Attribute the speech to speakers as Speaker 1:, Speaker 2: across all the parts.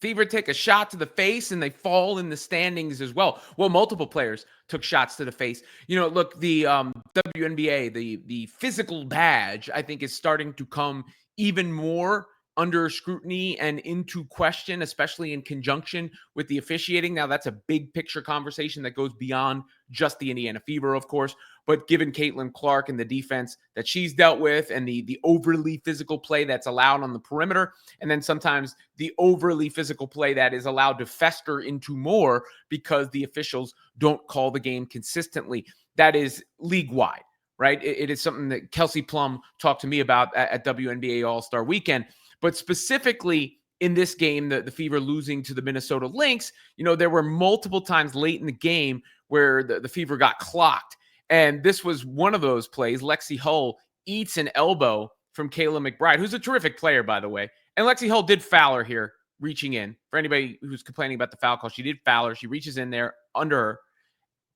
Speaker 1: Fever take a shot to the face and they fall in the standings as well. Well, multiple players took shots to the face. Look, the WNBA, the physical badge, I think is starting to come even more under scrutiny and into question, especially in conjunction with the officiating. Now, that's a big picture conversation that goes beyond just the Indiana Fever, of course. But given Caitlin Clark and the defense that she's dealt with and the overly physical play that's allowed on the perimeter, and then sometimes the overly physical play that is allowed to fester into more because the officials don't call the game consistently, that is league-wide, right? It is something that Kelsey Plum talked to me about at WNBA All-Star Weekend. But specifically in this game, the Fever losing to the Minnesota Lynx, there were multiple times late in the game where the Fever got clocked. And this was one of those plays. Lexi Hull eats an elbow from Kayla McBride, who's a terrific player, by the way. And Lexi Hull did foul her here, reaching in. For anybody who's complaining about the foul call, she did foul her. She reaches in there under her.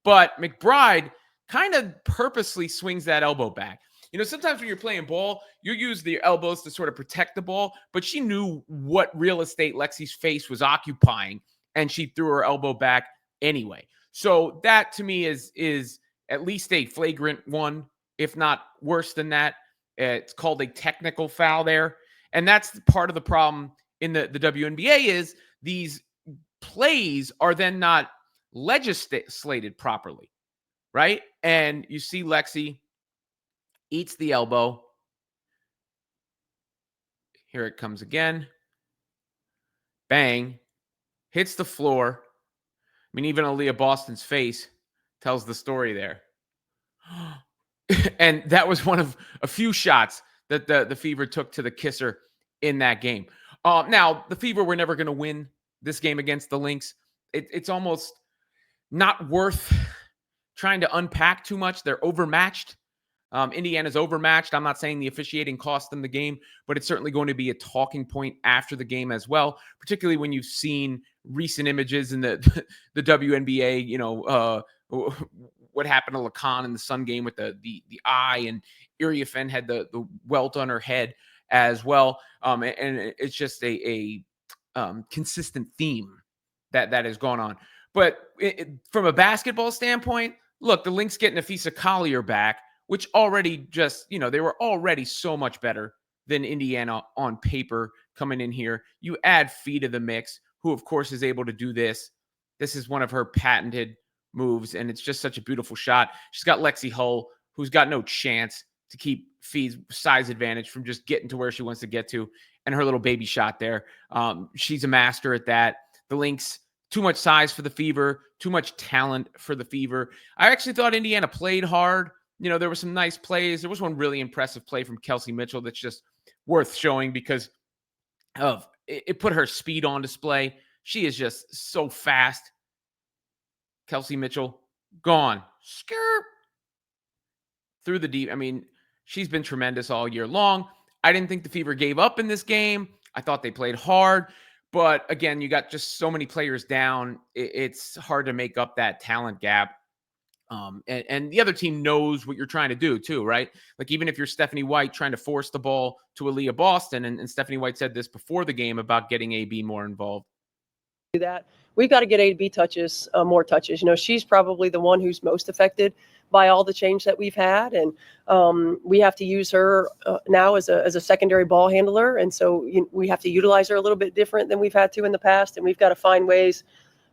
Speaker 1: But McBride kind of purposely swings that elbow back. Sometimes when you're playing ball, you use the elbows to sort of protect the ball, but she knew what real estate Lexi's face was occupying, and she threw her elbow back anyway. So that, to me, is at least a flagrant one, if not worse than that. It's called a technical foul there. And that's part of the problem in the WNBA is these plays are then not legislated properly, right? And you see Lexi eats the elbow. Here it comes again. Bang. Hits the floor. I mean, even Aaliyah Boston's face tells the story there. And that was one of a few shots that the Fever took to the kisser in that game. Now, the Fever were never going to win this game against the Lynx. It's almost not worth trying to unpack too much. They're overmatched. Indiana's overmatched. I'm not saying the officiating cost them the game, but it's certainly going to be a talking point after the game as well, particularly when you've seen recent images in the WNBA, what happened to Lacan in the Sun game with the eye, and Iriafen had the welt on her head as well. And it's just a consistent theme that has gone on. But from a basketball standpoint, look, the Lynx getting Afisa Collier back, which already just, they were already so much better than Indiana on paper coming in here. You add Fee to the mix, who, of course, is able to do this. This is one of her patented moves, and it's just such a beautiful shot. She's got Lexi Hull, who's got no chance to keep Fee's size advantage from just getting to where she wants to get to, and her little baby shot there. She's a master at that. The Lynx, too much size for the Fever, too much talent for the Fever. I actually thought Indiana played hard. There were some nice plays. There was one really impressive play from Kelsey Mitchell that's just worth showing because of it put her speed on display. She is just so fast. Kelsey Mitchell, gone. Skirt. Through the deep. I mean, she's been tremendous all year long. I didn't think the Fever gave up in this game. I thought they played hard. But again, you got just so many players down. It's hard to make up that talent gap. And the other team knows what you're trying to do too, right? Like even if you're Stephanie White trying to force the ball to Aaliyah Boston, and Stephanie White said this before the game about getting AB more involved.
Speaker 2: That we've got to get AB touches, more touches. She's probably the one who's most affected by all the change that we've had, and we have to use her now as a secondary ball handler, and so we have to utilize her a little bit different than we've had to in the past, and we've got to find ways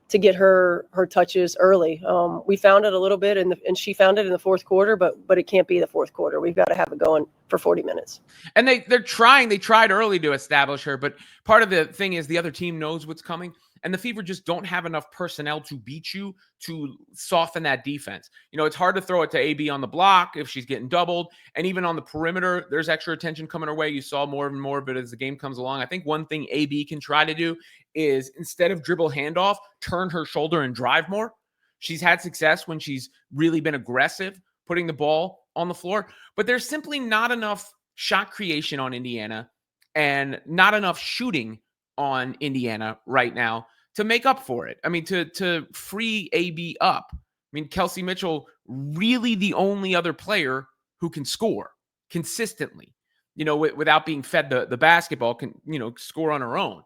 Speaker 2: to get her touches early. We found it a little bit, and she found it in the fourth quarter, but it can't be the fourth quarter. We've got to have it going for 40 minutes.
Speaker 1: And they're trying. They tried early to establish her, but part of the thing is the other team knows what's coming, and the Fever just don't have enough personnel to beat you, to soften that defense. It's hard to throw it to AB on the block if she's getting doubled, and even on the perimeter, there's extra attention coming her way. You saw more and more, but as the game comes along, I think one thing AB can try to do is instead of dribble handoff, turn her shoulder and drive more. She's had success when she's really been aggressive, putting the ball on the floor, but there's simply not enough shot creation on Indiana and not enough shooting on Indiana right now to make up for it. I mean, to free AB up. I mean, Kelsey Mitchell, really the only other player who can score consistently, without being fed the basketball, can, score on her own.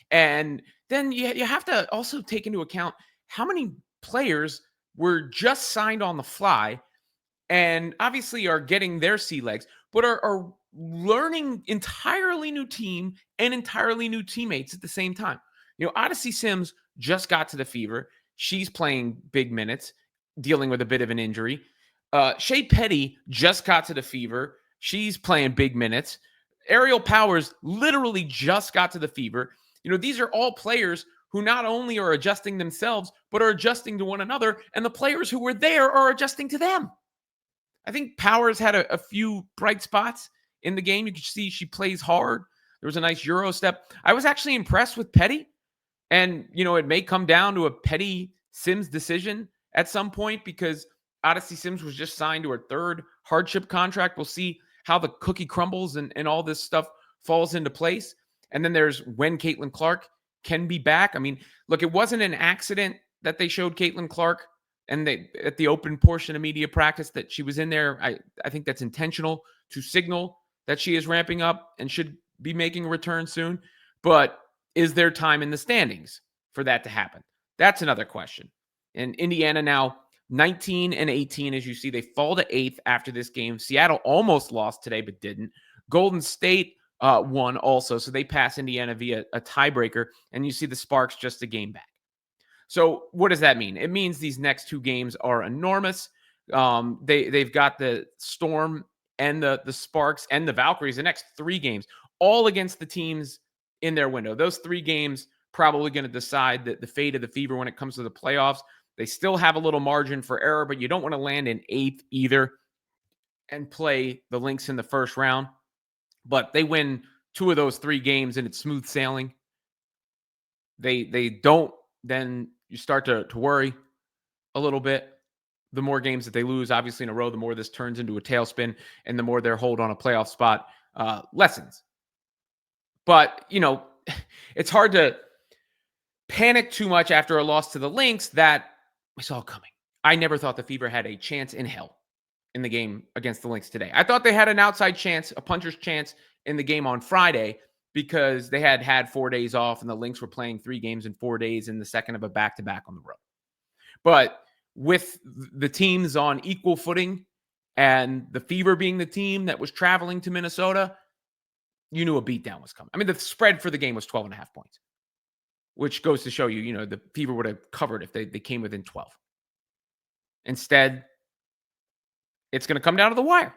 Speaker 1: And then you have to also take into account how many players were just signed on the fly and obviously are getting their sea legs, but are learning entirely new team and entirely new teammates at the same time. Odyssey Sims just got to the Fever. She's playing big minutes, dealing with a bit of an injury. Shea Petty just got to the Fever. She's playing big minutes. Ariel Powers literally just got to the Fever. These are all players who not only are adjusting themselves, but are adjusting to one another. And the players who were there are adjusting to them. I think Powers had a few bright spots in the game. You can see she plays hard. There was a nice Euro step. I was actually impressed with Petty. And, it may come down to a Petty Sims decision at some point because Odyssey Sims was just signed to her third hardship contract. We'll see how the cookie crumbles and all this stuff falls into place. And then there's when Caitlin Clark can be back. I mean, look, it wasn't an accident that they showed Caitlin Clark and they at the open portion of media practice that she was in there. I think that's intentional to signal that she is ramping up and should be making a return soon. But is there time in the standings for that to happen? That's another question. And Indiana now 19-18, as you see, they fall to 8th after this game. Seattle almost lost today, but didn't. Golden State won also, so they pass Indiana via a tiebreaker, and you see the Sparks just a game back. So what does that mean? It means these next two games are enormous. They've got the Storm and the Sparks and the Valkyries, the next 3 games, all against the teams in their window. Those 3 games probably going to decide the fate of the Fever when it comes to the playoffs. They still have a little margin for error, but you don't want to land in 8th either and play the Lynx in the first round. But they win 2 of those 3 games and it's smooth sailing. They don't, then you start to worry a little bit. The more games that they lose, obviously in a row, the more this turns into a tailspin and the more their hold on a playoff spot lessens. But, it's hard to panic too much after a loss to the Lynx that we saw coming. I never thought the Fever had a chance in hell in the game against the Lynx today. I thought they had an outside chance, a puncher's chance in the game on Friday because they had 4 days off and the Lynx were playing 3 games in 4 days in the second of a back-to-back on the road. But with the teams on equal footing and the Fever being the team that was traveling to Minnesota, you knew a beatdown was coming. I mean, the spread for the game was 12.5 points, which goes to show you, the Fever would have covered if they came within 12. Instead, it's going to come down to the wire.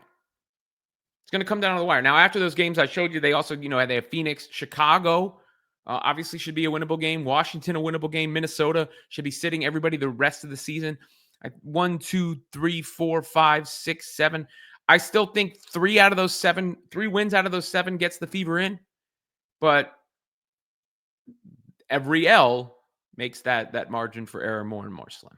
Speaker 1: It's going to come down to the wire. Now, after those games I showed you, they also, they have Phoenix, Chicago, obviously should be a winnable game. Washington, a winnable game. Minnesota should be sitting everybody the rest of the season. 1, 2, 3, 4, 5, 6, 7. I still think 3 wins out of those 7 gets the Fever in. But every L makes that margin for error more and more slim.